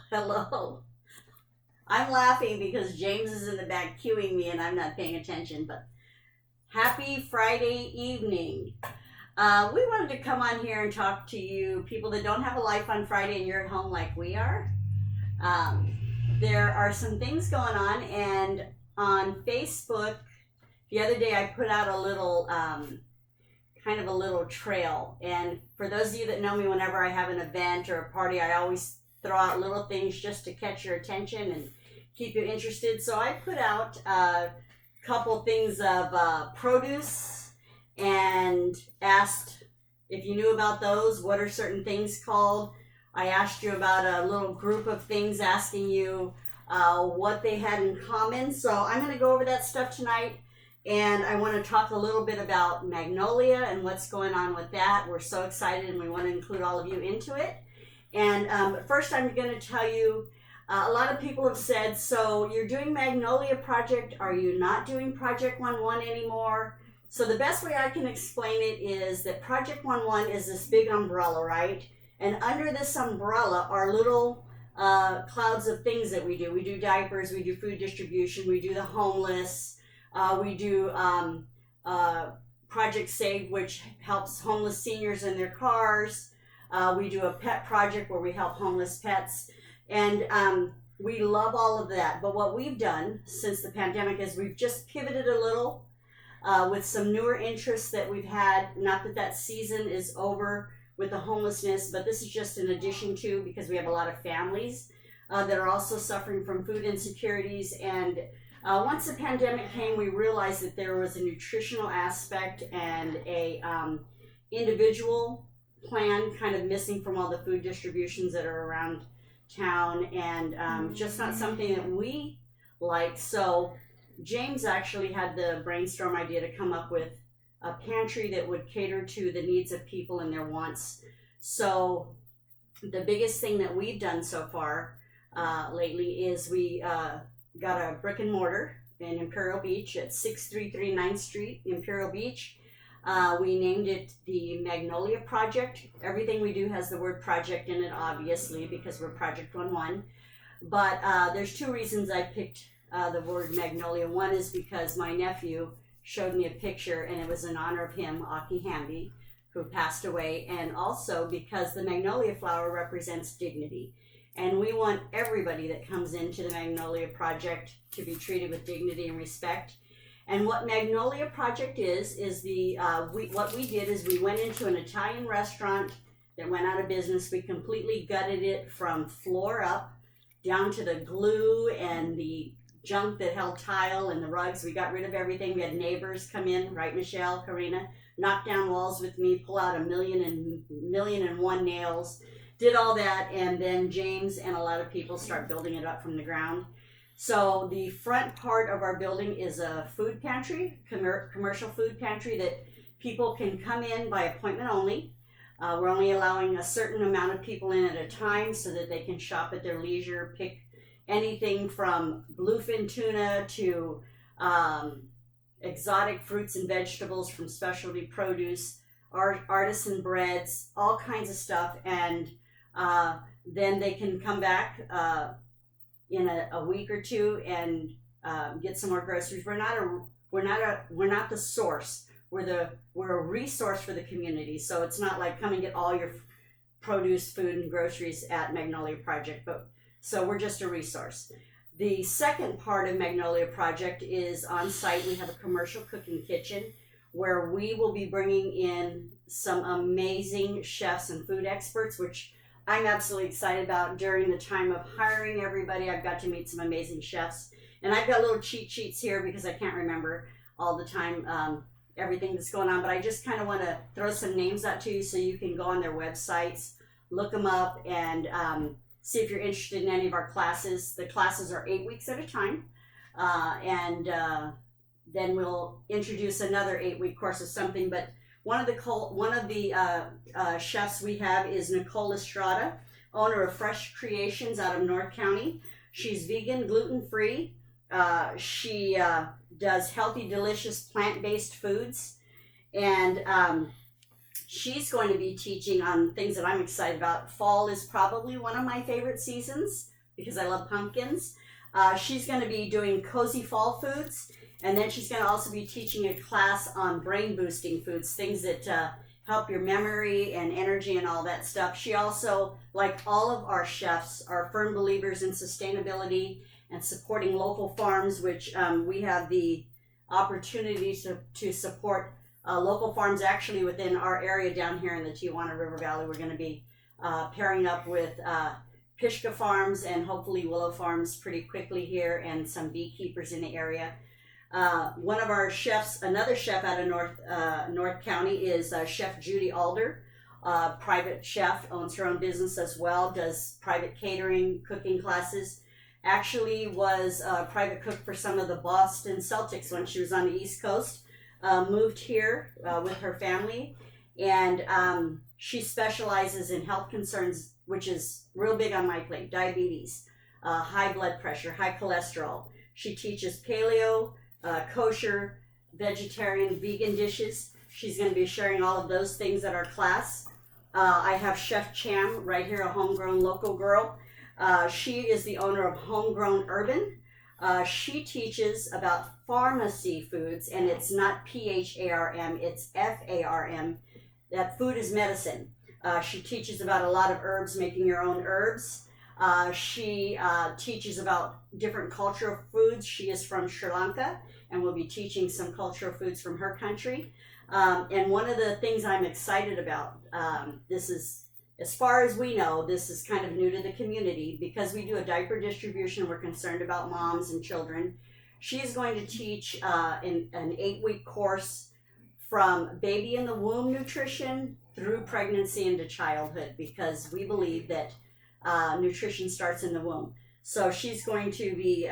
Hello. I'm laughing because James is in the back cueing me and I'm not paying attention, but happy Friday evening. We wanted to come on here and talk to you, people that don't have a life on Friday and you're at home like we are. Um, there are some things going on, and on Facebook, the other day I put out a little kind of a little trail. And for those of you that know me, whenever I have an event or a party, I always throw out little things just to catch your attention and keep you interested. So I put out a couple things of produce and asked if you knew about those. What are certain things called? I asked you about a little group of things, asking you what they had in common. So I'm going to go over that stuff tonight. And I want to talk a little bit about Magnolia and what's going on with that. We're so excited and we want to include all of you into it. And first I'm going to tell you, a lot of people have said, so you're doing Magnolia Project, are you not doing Project 11 anymore? So the best way I can explain it is that Project 11 is this big umbrella, right? And under this umbrella are little clouds of things that we do. We do diapers, we do food distribution, we do the homeless, we do Project Save, which helps homeless seniors in their cars. We do a pet project where we help homeless pets. And we love all of that. But what we've done since the pandemic is we've just pivoted a little with some newer interests that we've had. Not that that season is over with the homelessness, but this is just an addition to, because we have a lot of families that are also suffering from food insecurities. And once the pandemic came, we realized that there was a nutritional aspect and a individual plan kind of missing from all the food distributions that are around town, and just not something that we like. So James actually had the brainstorm idea to come up with a pantry that would cater to the needs of people and their wants. So the biggest thing that we've done so far lately is we got a brick and mortar in Imperial Beach at 6339 9th Street, Imperial Beach. We named it the Magnolia Project. Everything we do has the word project in it, obviously, because we're Project 11. But there's two reasons I picked the word Magnolia. One is because my nephew showed me a picture, and it was in honor of him, Aki Hamby, who passed away, and also because the magnolia flower represents dignity. And we want everybody that comes into the Magnolia Project to be treated with dignity and respect. And what Magnolia Project is what we did is we went into an Italian restaurant that went out of business. We completely gutted it from floor up down to the glue and the junk that held tile and the rugs. We got rid of everything. We had neighbors come in, right, Michelle, Karina, knock down walls with me, pull out a million and one nails, did all that, and then James and a lot of people start building it up from the ground. So the front part of our building is a food pantry, commercial food pantry that people can come in by appointment only. We're only allowing a certain amount of people in at a time so that they can shop at their leisure, pick anything from bluefin tuna to exotic fruits and vegetables, from specialty produce, artisan breads, all kinds of stuff. And then they can come back in a week or two and get some more groceries. We're not the source. We're a resource for the community. So it's not like come and get all your produce, food, and groceries at Magnolia Project, but so we're just a resource. The second part of Magnolia Project is on site. We have a commercial cooking kitchen where we will be bringing in some amazing chefs and food experts, which I'm absolutely excited about. During the time of hiring everybody, I've got to meet some amazing chefs. And I've got little cheat sheets here because I can't remember all the time everything that's going on. But I just kind of want to throw some names out to you so you can go on their websites, look them up, and see if you're interested in any of our classes. The classes are 8 weeks at a time. And then we'll introduce another 8-week course of something. But one of the chefs we have is Nicole Estrada, owner of Fresh Creations out of North County. She's vegan, gluten-free. She does healthy, delicious, plant-based foods. And she's going to be teaching on things that I'm excited about. Fall is probably one of my favorite seasons because I love pumpkins. She's going to be doing cozy fall foods, and then she's going to also be teaching a class on brain boosting foods, things that help your memory and energy and all that stuff. She also, like all of our chefs, are firm believers in sustainability and supporting local farms, which we have the opportunity to support local farms actually within our area down here in the Tijuana River Valley. We're going to be pairing up with Pishka Farms and hopefully Willow Farms pretty quickly here, and some beekeepers in the area. One of our chefs, another chef out of North County, is Chef Judy Alder. Private chef, owns her own business as well, does private catering, cooking classes. Actually was a private cook for some of the Boston Celtics when she was on the East Coast. Moved here with her family, and she specializes in health concerns, which is real big on my plate: diabetes, high blood pressure, high cholesterol. She teaches paleo, kosher, vegetarian, vegan dishes. She's going to be sharing all of those things at our class. I have Chef Cham right here, a homegrown local girl. She is the owner of Homegrown Urban. She teaches about pharmacy foods, and it's not PHARM, it's FARM. That food is medicine. She teaches about a lot of herbs, making your own herbs. She teaches about different cultural foods. She is from Sri Lanka, and will be teaching some cultural foods from her country. And one of the things I'm excited about, this is, as far as we know, this is kind of new to the community because we do a diaper distribution. We're concerned about moms and children. She is going to teach in an 8-week course from baby in the womb nutrition through pregnancy into childhood, because we believe that nutrition starts in the womb. So she's going to be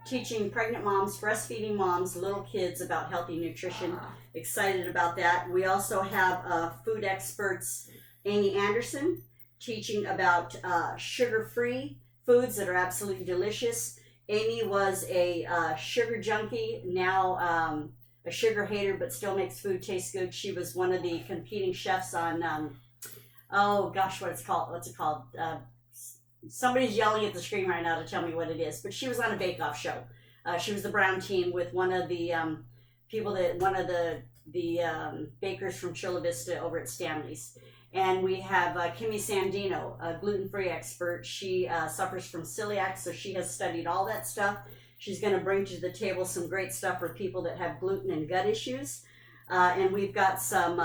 teaching pregnant moms, breastfeeding moms, little kids about healthy nutrition. Excited about that. We also have food experts, Amy Anderson, teaching about sugar-free foods that are absolutely delicious. Amy was a sugar junkie, now a sugar hater, but still makes food taste good. She was one of the competing chefs on, oh gosh, what's it called? Somebody's yelling at the screen right now to tell me what it is, but she was on a bake-off show. She was the brown team with one of the bakers from Chula Vista over at Stanley's. And we have Kimmy Sandino, a gluten-free expert. She suffers from celiac, so she has studied all that stuff. She's going to bring to the table some great stuff for people that have gluten and gut issues. And we've got some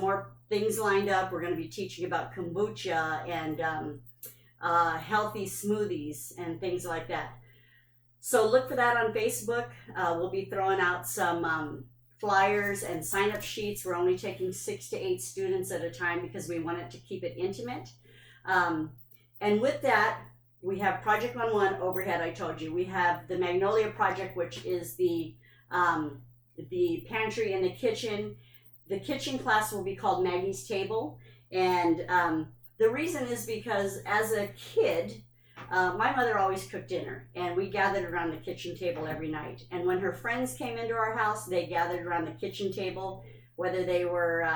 more things lined up. We're going to be teaching about kombucha and healthy smoothies and things like that. So look for that on Facebook. We'll be throwing out some flyers and sign-up sheets. We're only taking 6 to 8 students at a time because we wanted to keep it intimate. And with that, we have Project 1-1 overhead, I told you. We have the Magnolia Project, which is the pantry and the kitchen. The kitchen class will be called Maggie's Table. And the reason is because as a kid, my mother always cooked dinner, and we gathered around the kitchen table every night. And when her friends came into our house, they gathered around the kitchen table, whether they were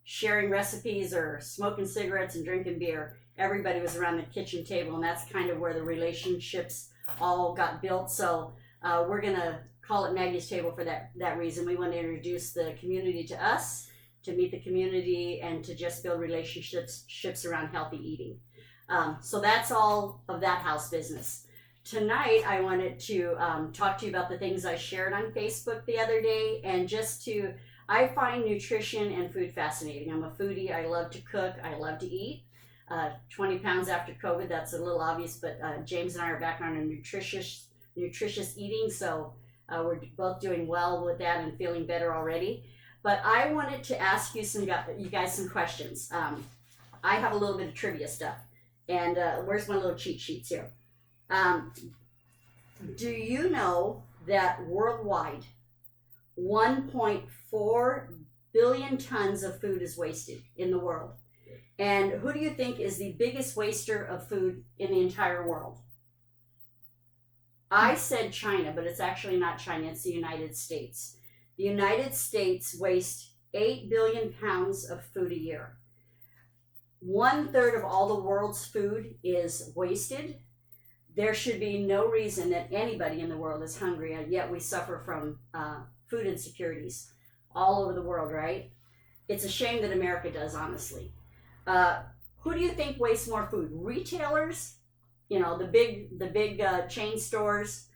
sharing recipes or smoking cigarettes and drinking beer. Everybody was around the kitchen table, and that's kind of where the relationships all got built. So we're going to call it Maggie's Table for that reason. We want to introduce the community to us, to meet the community, and to just build relationships around healthy eating. So that's all of that house business. Tonight, I wanted to talk to you about the things I shared on Facebook the other day, and I find nutrition and food fascinating. I'm a foodie. I love to cook. I love to eat. 20 pounds after COVID, that's a little obvious, but James and I are back on a nutritious eating, so we're both doing well with that and feeling better already. But I wanted to ask you guys some questions. I have a little bit of trivia stuff. And where's my little cheat sheets here? Do you know that worldwide 1.4 billion tons of food is wasted in the world? And who do you think is the biggest waster of food in the entire world? I said China, but it's actually not China, it's the United States. The United States wastes 8 billion pounds of food a year. 1/3 of all the world's food is wasted. There should be no reason that anybody in the world is hungry, and yet we suffer from food insecurities all over the world, right? It's a shame that America does, honestly. Who do you think wastes more food? Retailers, you know, the big chain stores,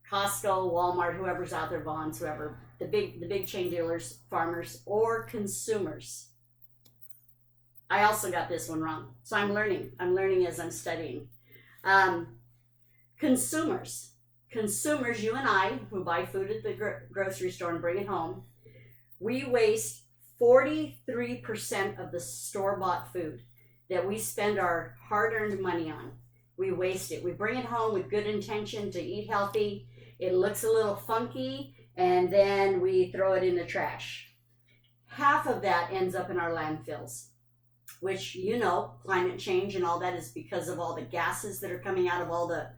Costco, Walmart, whoever's out there, Vons, whoever, the big chain dealers, farmers, or consumers? I also got this one wrong, so I'm learning. I'm learning as I'm studying. Consumers, you and I, who buy food at the grocery store and bring it home, we waste 43% of the store-bought food that we spend our hard-earned money on. We waste it. We bring it home with good intention to eat healthy. It looks a little funky, and then we throw it in the trash. Half of that ends up in our landfills, which, you know, climate change and all that is because of all the gases that are coming out of all the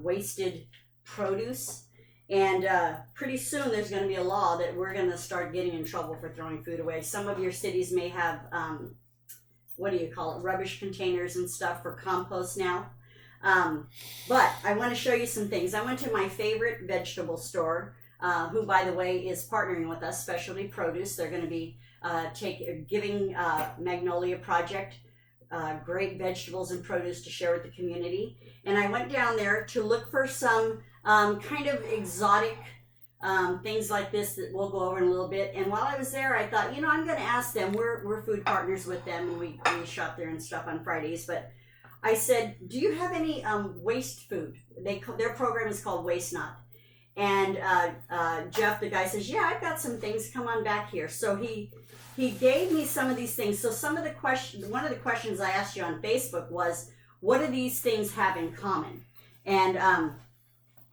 wasted produce. And pretty soon there's going to be a law that we're going to start getting in trouble for throwing food away. Some of your cities may have, what do you call it, rubbish containers and stuff for compost now. But I want to show you some things. I went to my favorite vegetable store, who, by the way, is partnering with us, Specialty Produce. They're going to be giving Magnolia Project great vegetables and produce to share with the community. And I went down there to look for some kind of exotic things like this that we'll go over in a little bit. And while I was there, I thought, you know, I'm going to ask them. We're food partners with them, and we shop there and stuff on Fridays. But I said, do you have any waste food? Their program is called Waste Not. And Jeff, the guy, says, yeah, I've got some things. Come on back here. So he gave me some of these things. So one of the questions I asked you on Facebook was, what do these things have in common? And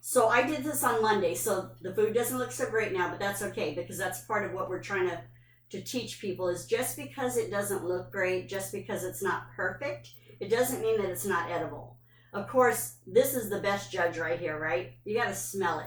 so I did this on Monday. So the food doesn't look so great now, but that's okay, because that's part of what we're trying to teach people is just because it doesn't look great, just because it's not perfect, it doesn't mean that it's not edible. Of course, this is the best judge right here, right? You got to smell it.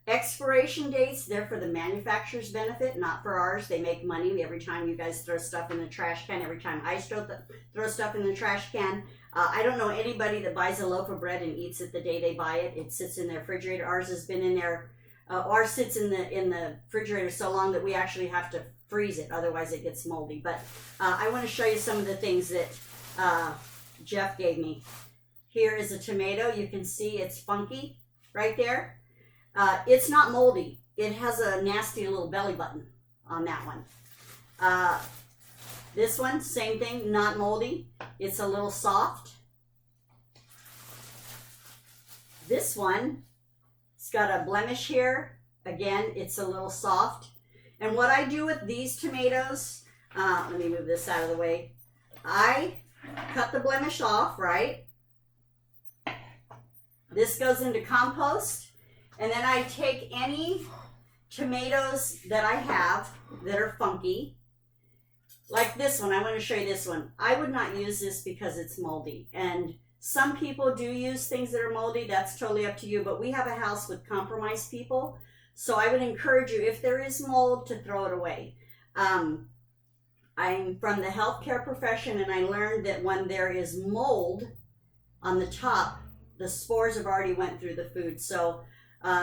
Expiration dates, they're for the manufacturer's benefit, not for ours. They make money every time you guys throw stuff in the trash can, every time I throw stuff in the trash can. I don't know anybody that buys a loaf of bread and eats it the day they buy it. It sits in their refrigerator. Ours has been in there, ours sits in the refrigerator so long that we actually have to freeze it, otherwise it gets moldy. But I want to show you some of the things that Jeff gave me. Here is a tomato. You can see it's funky right there. It's not moldy. It has a nasty little belly button on that one. This one, same thing, not moldy. It's a little soft. This one, it's got a blemish here. Again, it's a little soft. And what I do with these tomatoes, let me move this out of the way. I cut the blemish off, right? This goes into compost. And then I take any tomatoes that I have that are funky, like this one. I want to show you this one. I would not use this because it's moldy. And some people do use things that are moldy. That's totally up to you. But we have a house with compromised people. So I would encourage you, if there is mold, to throw it away. I'm from the healthcare profession, and I learned that when there is mold on the top, the spores have already went through the food. So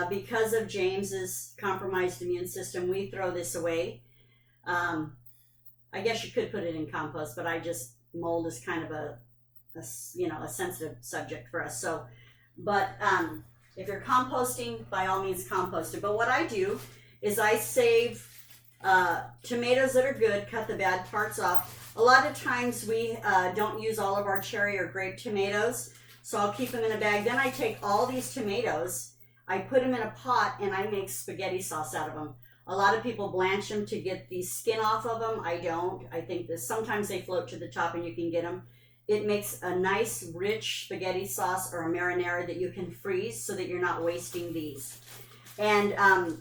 because of James's compromised immune system, we throw this away. I guess you could put it in compost, but mold is kind of a sensitive subject for us. So, but if you're composting, by all means compost it. But what I do is I save tomatoes that are good, cut the bad parts off. A lot of times we don't use all of our cherry or grape tomatoes, so I'll keep them in a bag. Then I take all these tomatoes, I put them in a pot, and I make spaghetti sauce out of them. A lot of people blanch them to get the skin off of them. I don't. I think that sometimes they float to the top and you can get them. It makes a nice, rich spaghetti sauce or a marinara that you can freeze so that you're not wasting these. And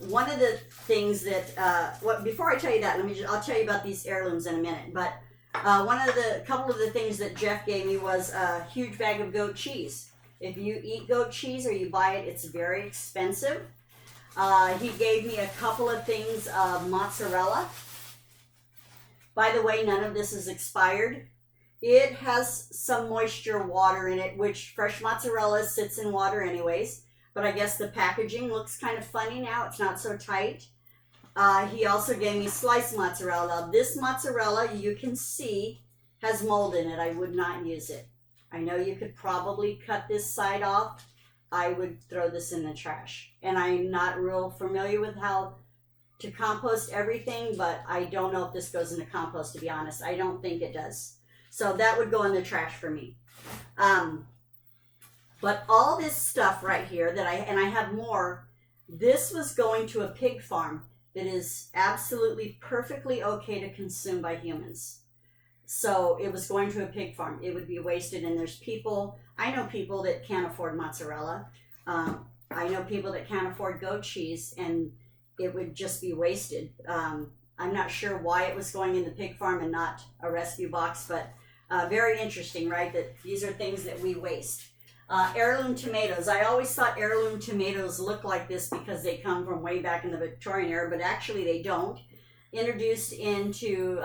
one of the things that, before I tell you that, I'll tell you about these heirlooms in a minute. But couple of the things that Jeff gave me was a huge bag of goat cheese. If you eat goat cheese or you buy it, it's very expensive. He gave me a couple of things of mozzarella. By the way, none of this is expired. It has some moisture water in it, which fresh mozzarella sits in water anyways. But I guess the packaging looks kind of funny now. It's not so tight. He also gave me sliced mozzarella. This mozzarella, you can see, has mold in it. I would not use it. I know you could probably cut this side off. I would throw this in the trash. And I'm not real familiar with how to compost everything, but I don't know if this goes into compost, to be honest. I don't think it does. So that would go in the trash for me. But all this stuff right here that I have more, this was going to a pig farm that is absolutely perfectly okay to consume by humans. So it was going to a pig farm. It would be wasted, and there's people, I know people that can't afford mozzarella. I know people that can't afford goat cheese, and it would just be wasted. I'm not sure why it was going in the pig farm and not a rescue box, but very interesting, right? That these are things that we waste. Heirloom tomatoes. I always thought heirloom tomatoes look like this because they come from way back in the Victorian era, but actually they don't. Introduced into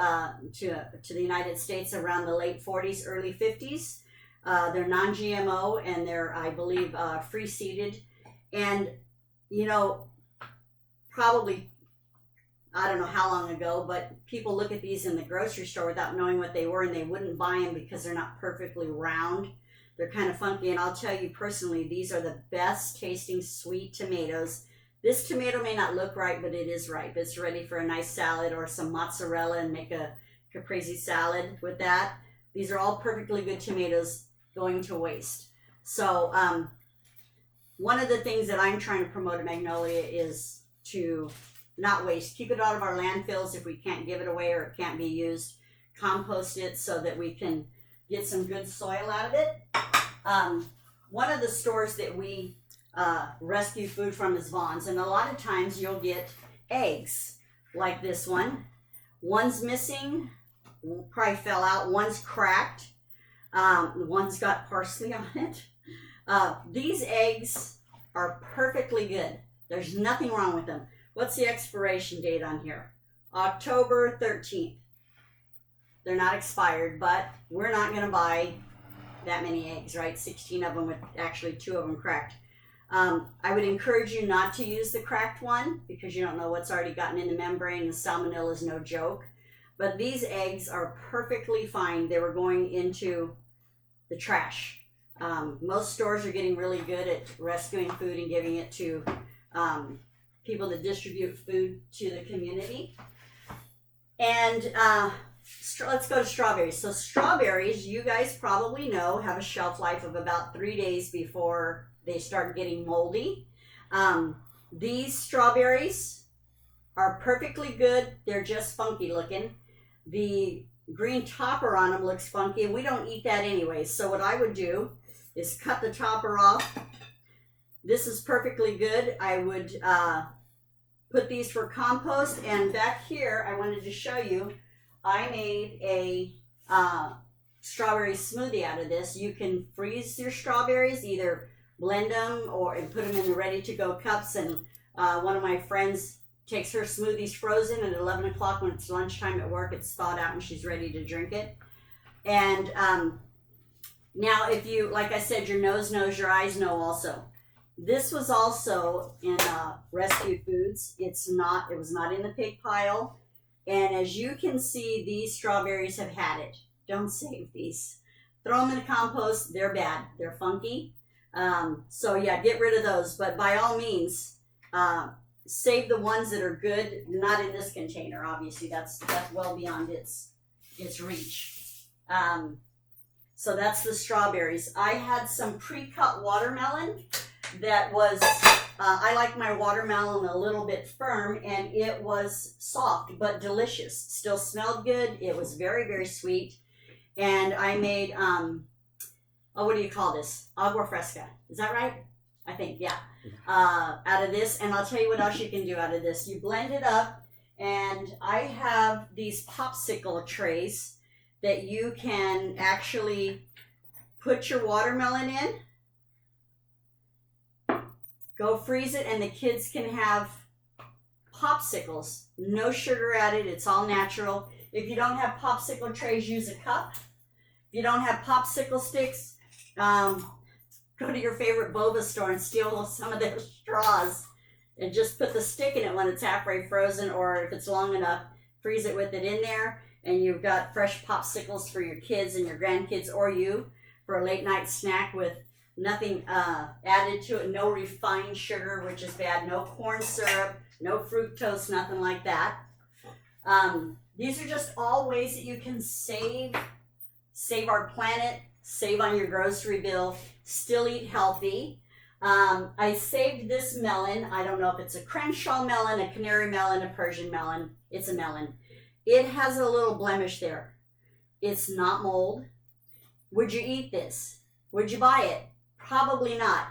to the United States around the late 40s, early 50s. They're non-GMO, and they're, I believe, free-seeded. And, you know, probably, I don't know how long ago, but people look at these in the grocery store without knowing what they were, and they wouldn't buy them because they're not perfectly round. They're kind of funky, and I'll tell you personally, these are the best tasting sweet tomatoes. This tomato may not look right, but it is ripe. It's ready for a nice salad or some mozzarella and make a caprese salad with that. These are all perfectly good tomatoes going to waste. So one of the things that I'm trying to promote at Magnolia is to not waste. Keep it out of our landfills if we can't give it away or it can't be used. Compost it so that we can get some good soil out of it. One of the stores that we rescue food from is Vaughn's, and a lot of times you'll get eggs like this one. One's missing, probably fell out. One's cracked. One's got parsley on it. These eggs are perfectly good. There's nothing wrong with them. What's the expiration date on here? October 13th. They're not expired, but we're not going to buy that many eggs, right? 16 of them with actually 2 of them cracked. I would encourage you not to use the cracked one because you don't know what's already gotten in the membrane, and salmonella is no joke. But these eggs are perfectly fine. They were going into the trash. Most stores are getting really good at rescuing food and giving it to people that distribute food to the community. And let's go to strawberries. So strawberries, you guys probably know, have a shelf life of about 3 days before they start getting moldy. These strawberries are perfectly good. They're just funky looking. The green topper on them looks funky, and we don't eat that anyway. So what I would do is cut the topper off. This is perfectly good. I would put these for compost. And back here, I wanted to show you, I made a strawberry smoothie out of this. You can freeze your strawberries, either blend them and put them in the ready-to-go cups. And one of my friends takes her smoothies frozen at 11 o'clock when it's lunchtime at work. It's thawed out and she's ready to drink it. And now if you, like I said, your nose knows, your eyes know also. This was also in Rescue Foods. It was not in the pig pile. And as you can see, these strawberries have had it. Don't save these. Throw them in the compost. They're bad. They're funky. So yeah, get rid of those. But by all means, save the ones that are good. Not in this container, obviously. That's well beyond its reach. So that's the strawberries. I had some pre-cut watermelon that was, I like my watermelon a little bit firm, and it was soft but delicious. Still smelled good. It was very, very sweet. And I made, what do you call this? Agua fresca. Is that right? I think, yeah. Out of this. And I'll tell you what else you can do out of this. You blend it up, and I have these popsicle trays that you can actually put your watermelon in. Go freeze it, and the kids can have popsicles. No sugar added. It's all natural. If you don't have popsicle trays, use a cup. If you don't have popsicle sticks, go to your favorite boba store and steal some of their straws and just put the stick in it when it's halfway frozen, or if it's long enough, freeze it with it in there, and you've got fresh popsicles for your kids and your grandkids or you for a late night snack with nothing added to it, no refined sugar, which is bad, no corn syrup, no fructose, nothing like that. These are just all ways that you can save our planet, save on your grocery bill, still eat healthy. I saved this melon. I don't know if it's a Crenshaw melon, a Canary melon, a Persian melon. It's a melon. It has a little blemish there. It's not mold. Would you eat this? Would you buy it? Probably not.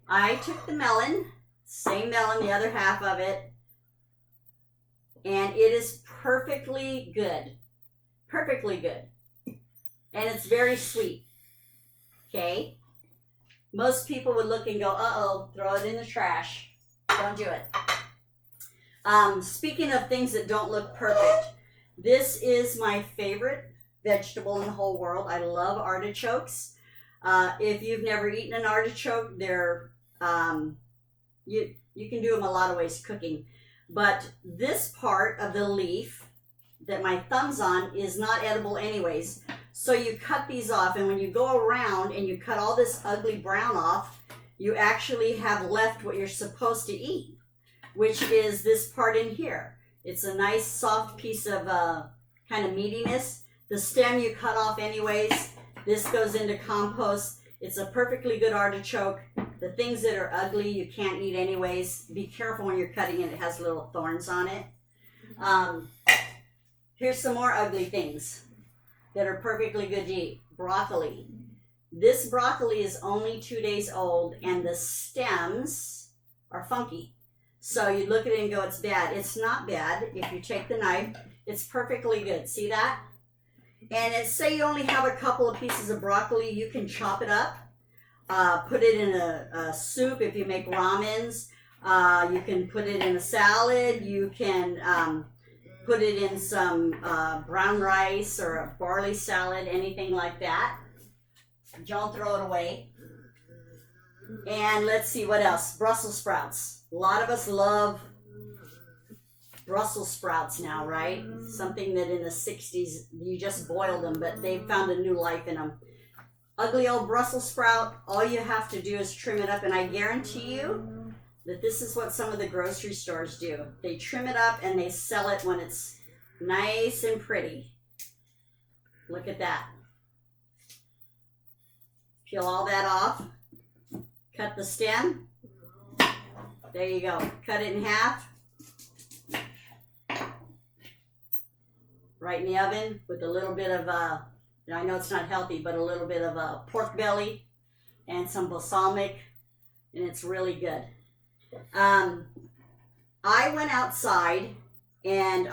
I took the melon, same melon, the other half of it, and it is perfectly good. Perfectly good. And it's very sweet. Okay? Most people would look and go, uh-oh, throw it in the trash. Don't do it. Speaking of things that don't look perfect, this is my favorite vegetable in the whole world. I love artichokes. If you've never eaten an artichoke, they're you can do them a lot of ways cooking. But this part of the leaf that my thumb's on is not edible anyways. So you cut these off, and when you go around and you cut all this ugly brown off, you actually have left what you're supposed to eat, which is this part in here. It's a nice soft piece of kind of meatiness. The stem you cut off anyways. This goes into compost. It's a perfectly good artichoke. The things that are ugly you can't eat anyways. Be careful when you're cutting it. It has little thorns on it. Here's some more ugly things that are perfectly good to eat. Broccoli. This broccoli is only 2 days old, and the stems are funky. So you look at it and go, it's bad. It's not bad. If you take the knife, it's perfectly good. See that? And it's, say you only have a couple of pieces of broccoli, you can chop it up, put it in a soup if you make ramens. You can put it in a salad. You can put it in some brown rice or a barley salad, anything like that. Don't throw it away. And let's see what else. Brussels sprouts. A lot of us love Brussels sprouts now, right? Something that in the 60s you just boiled them, but they found a new life in them. Ugly old Brussels sprout, all you have to do is trim it up, and I guarantee you that this is what some of the grocery stores do. They trim it up and they sell it when it's nice and pretty. Look at that. Peel all that off. Cut the stem. There you go. Cut it in half. Right in the oven with a little bit of, I know it's not healthy, but a little bit of pork belly and some balsamic, and it's really good. I went outside, and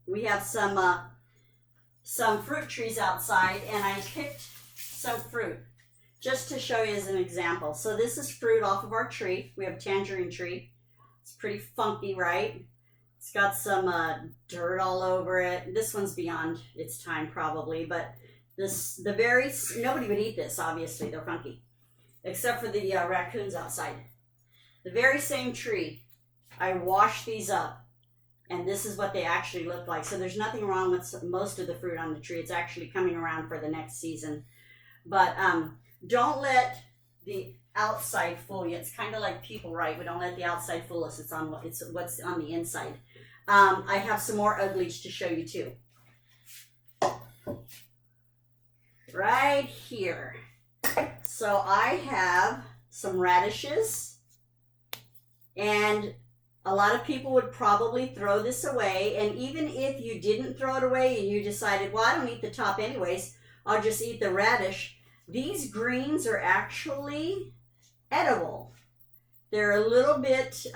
we have some fruit trees outside, and I picked some fruit just to show you as an example. So this is fruit off of our tree. We have a tangerine tree. It's pretty funky, right? It's got some dirt all over it. This one's beyond its time probably, but nobody would eat this, obviously. They're funky, except for the raccoons outside. The very same tree, I washed these up, and this is what they actually look like. So there's nothing wrong with most of the fruit on the tree. It's actually coming around for the next season. But don't let the outside fool you. It's kind of like people, right? We don't let the outside fool us. It's what's on the inside. I have some more uglies to show you too. Right here. So I have some radishes, and a lot of people would probably throw this away. And even if you didn't throw it away and you decided, well, I don't eat the top anyways, I'll just eat the radish. These greens are actually edible. They're a little bit,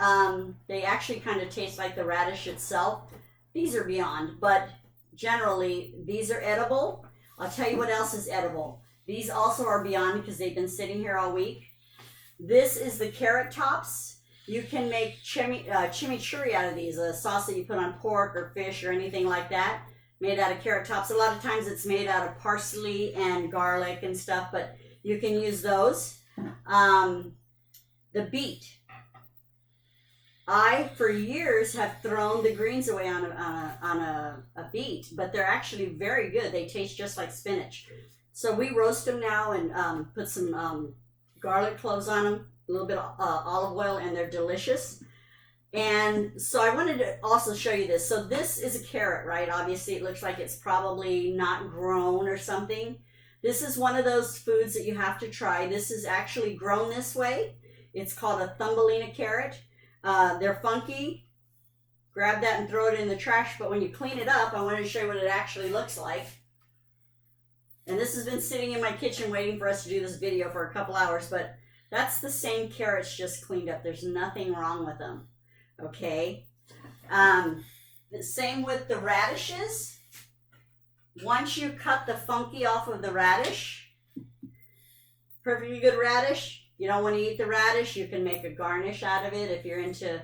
they actually kind of taste like the radish itself. These are beyond, but generally these are edible. I'll tell you what else is edible. These also are beyond because they've been sitting here all week. This is the carrot tops. You can make chimichurri out of these, a sauce that you put on pork or fish or anything like that, made out of carrot tops. A lot of times it's made out of parsley and garlic and stuff, but you can use those. The beet. I, for years, have thrown the greens away on a beet, but they're actually very good. They taste just like spinach. So we roast them now and put some garlic cloves on them, a little bit of olive oil, and they're delicious. And so I wanted to also show you this. So this is a carrot, right? Obviously, it looks like it's probably not grown or something. This is one of those foods that you have to try. This is actually grown this way. It's called a Thumbelina carrot. They're funky. Grab that and throw it in the trash, but when you clean it up, I wanted to show you what it actually looks like. And this has been sitting in my kitchen waiting for us to do this video for a couple hours, but that's the same carrots just cleaned up. There's nothing wrong with them. Okay. The same with the radishes. Once you cut the funky off of the radish, perfectly good radish. You don't want to eat the radish, you can make a garnish out of it if you're into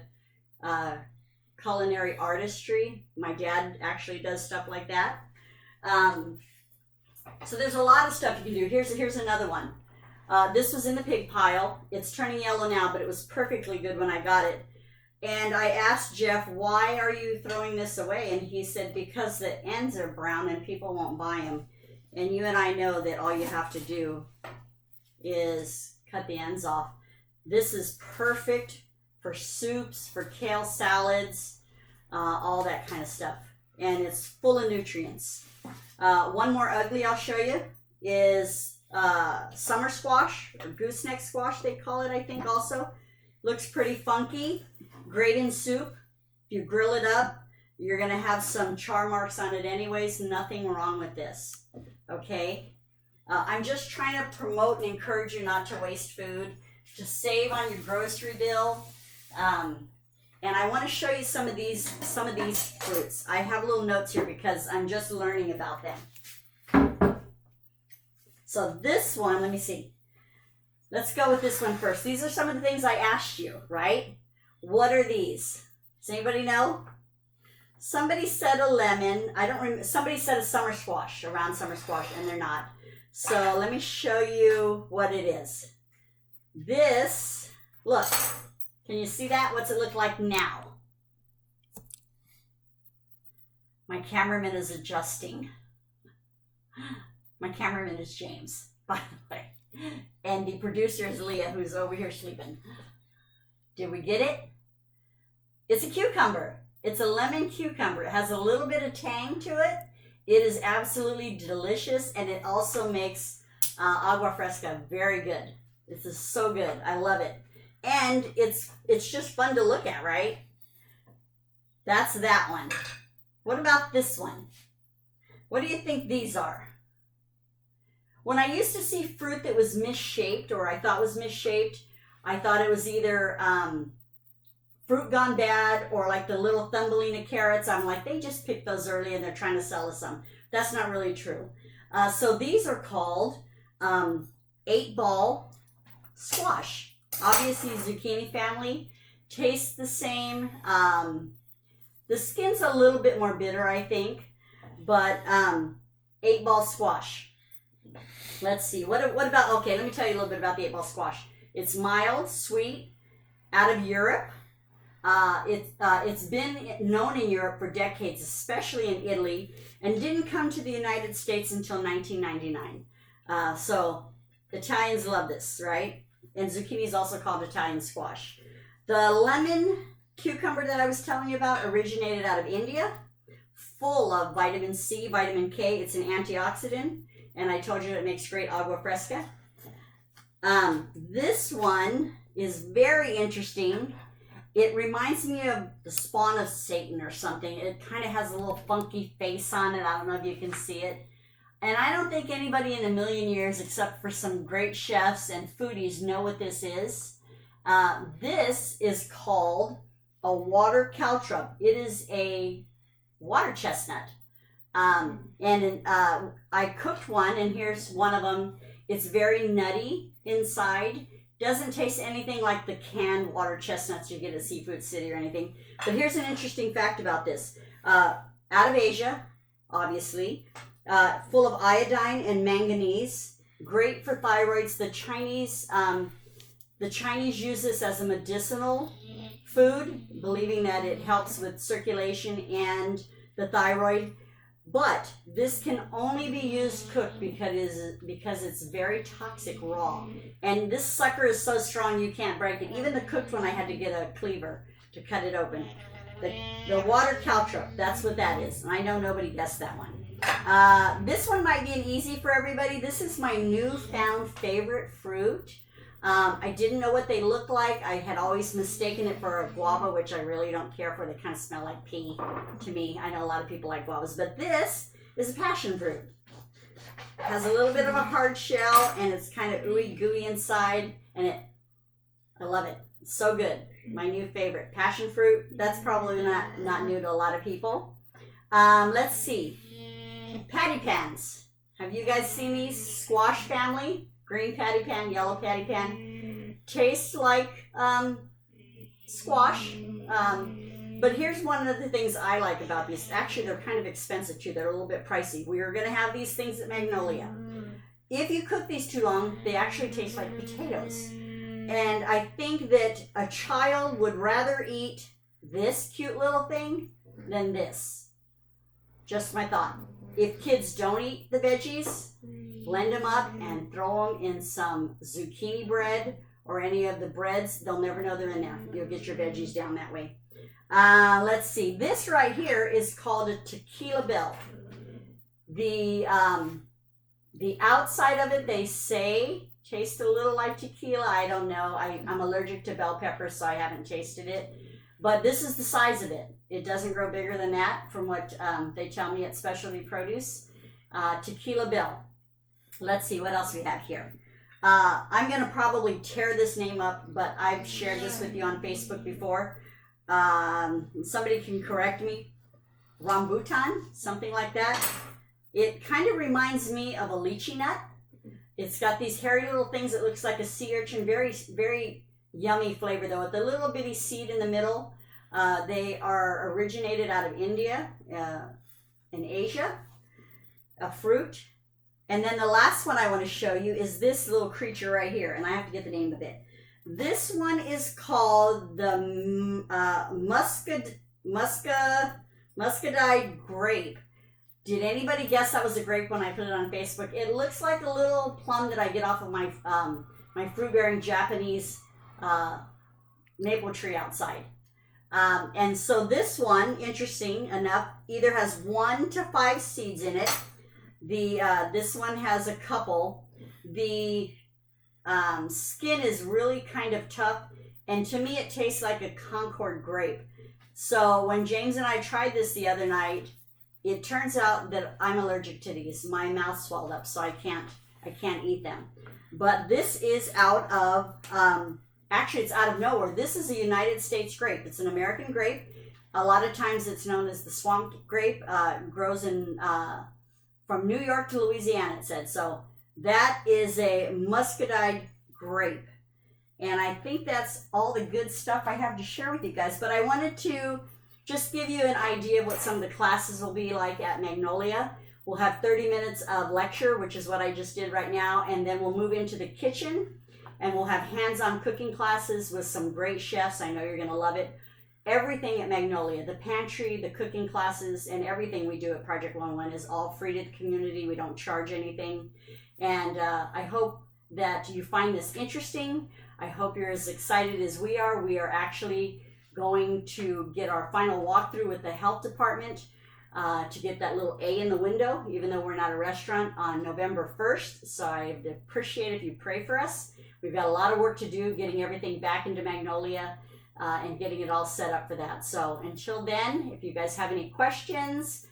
culinary artistry. My dad actually does stuff like that. So there's a lot of stuff you can do. Here's another one. This was in the pig pile. It's turning yellow now, but it was perfectly good when I got it. And I asked Jeff, why are you throwing this away? And he said, because the ends are brown and people won't buy them. And you and I know that all you have to do is cut the ends off. This is perfect for soups, for kale salads, all that kind of stuff. And it's full of nutrients. One more ugly I'll show you is summer squash, or gooseneck squash they call it, I think also. Looks pretty funky. Great in soup. If you grill it up, you're going to have some char marks on it anyways. Nothing wrong with this. Okay? I'm just trying to promote and encourage you not to waste food, to save on your grocery bill. And I want to show you some of these fruits. I have little notes here because I'm just learning about them. So this one, let me see. Let's go with this one first. These are some of the things I asked you, right? What are these? Does anybody know? Somebody said a lemon. I don't remember. Somebody said a summer squash, a round summer squash, and they're not. So let me show you what it is. This, look, can you see that? What's it look like now? My cameraman is adjusting. My cameraman is James, by the way. And the producer is Leah, who's over here sleeping. Did we get it? It's a cucumber. It's a lemon cucumber. It has a little bit of tang to it. It is absolutely delicious, and it also makes agua fresca very good. This is so good. I love it. And it's just fun to look at, right? That's that one. What about this one? What do you think these are? When I used to see fruit that was misshaped, or I thought was misshaped, I thought it was either fruit gone bad or like the little Thumbelina carrots. I'm like, they just picked those early and they're trying to sell us some. That's not really true. So these are called 8-ball squash. Obviously zucchini family. Tastes the same. The skin's a little bit more bitter, I think. But 8-ball squash. Let's see. What about, okay, let me tell you a little bit about the 8-ball squash. It's mild, sweet, out of Europe. It's been known in Europe for decades, especially in Italy, and didn't come to the United States until 1999. So Italians love this, right? And zucchini is also called Italian squash. The lemon cucumber that I was telling you about originated out of India, full of vitamin C, vitamin K. It's an antioxidant, and I told you it makes great agua fresca. This one is very interesting. It reminds me of the spawn of Satan or something. It kind of has a little funky face on it. I don't know if you can see it. And I don't think anybody in a million years, except for some great chefs and foodies, know what this is. This is called a water caltrop. It is a water chestnut. I cooked one, and here's one of them. It's very nutty inside. Doesn't taste anything like the canned water chestnuts you get at Seafood City or anything. But here's an interesting fact about this. Out of Asia, obviously, full of iodine and manganese, great for thyroids. The Chinese use this as a medicinal food, believing that it helps with circulation and the thyroid. But this can only be used cooked because it's very toxic raw. And this sucker is so strong you can't break it. Even the cooked one, I had to get a cleaver to cut it open. The water caltrop, that's what that is. And I know nobody guessed that one. This one might be an easy for everybody. This is my newfound favorite fruit. I didn't know what they looked like. I had always mistaken it for a guava, which I really don't care for. They kind of smell like pee to me. I know a lot of people like guavas, but this is a passion fruit. It has a little bit of a hard shell, and it's kind of ooey gooey inside, and I love it. It's so good. My new favorite, passion fruit. That's probably not new to a lot of people. Let's see. Patty pans. Have you guys seen these? Squash family. Green patty pan, yellow patty pan. Tastes like squash. But here's one of the things I like about these. Actually, they're kind of expensive too. They're a little bit pricey. We are going to have these things at Magnolia. If you cook these too long, they actually taste like potatoes. And I think that a child would rather eat this cute little thing than this. Just my thought. If kids don't eat the veggies, blend them up and throw them in some zucchini bread or any of the breads. They'll never know they're in there. You'll get your veggies down that way. Let's see. This right here is called a tequila bell. The outside of it, they say, tastes a little like tequila. I don't know. I'm allergic to bell peppers, so I haven't tasted it. But this is the size of it. It doesn't grow bigger than that from what they tell me at Specialty Produce. Tequila bell. Let's see what else we have here. I'm going to probably tear this name up, but I've shared this with you on Facebook before. Somebody can correct me. Rambutan, something like that. It kind of reminds me of a lychee nut. It's got these hairy little things that looks like a sea urchin. Very, very yummy flavor though, with a little bitty seed in the middle. They are originated out of India, in Asia, a fruit. And then the last one I want to show you is this little creature right here, and I have to get the name of it. This one is called the muscadine grape. Did anybody guess that was a grape when I put it on Facebook? It looks like a little plum that I get off of my my fruit-bearing Japanese maple tree outside. And so this one, interesting enough, either has 1 to 5 seeds in it. This one has a couple. The skin is really kind of tough, and to me it tastes like a Concord grape. So when James and I tried this the other night, it turns out that I'm allergic to these. My mouth swelled up, so I can't eat them. But this is out of actually it's out of nowhere. This is a United States grape. It's an American grape. A lot of times it's known as the swamp grape. Grows in from New York to Louisiana, it said. So that is a muscadine grape. And I think that's all the good stuff I have to share with you guys. But I wanted to just give you an idea of what some of the classes will be like at Magnolia. We'll have 30 minutes of lecture, which is what I just did right now. And then we'll move into the kitchen. And we'll have hands-on cooking classes with some great chefs. I know you're going to love it. Everything at Magnolia, the pantry, the cooking classes, and everything we do at Project 101 is all free to the community. We don't charge anything. And I hope that you find this interesting. I hope you're as excited as we are. We are actually going to get our final walkthrough with the health department to get that little A in the window, even though we're not a restaurant, on November 1st. So I'd appreciate if you pray for us. We've got a lot of work to do getting everything back into Magnolia and getting it all set up for that. So until then, if you guys have any questions,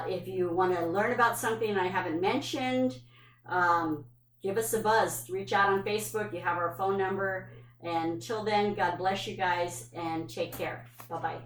if you want to learn about something I haven't mentioned, give us a buzz. Reach out on Facebook. You have our phone number. And until then, God bless you guys and take care. Bye-bye.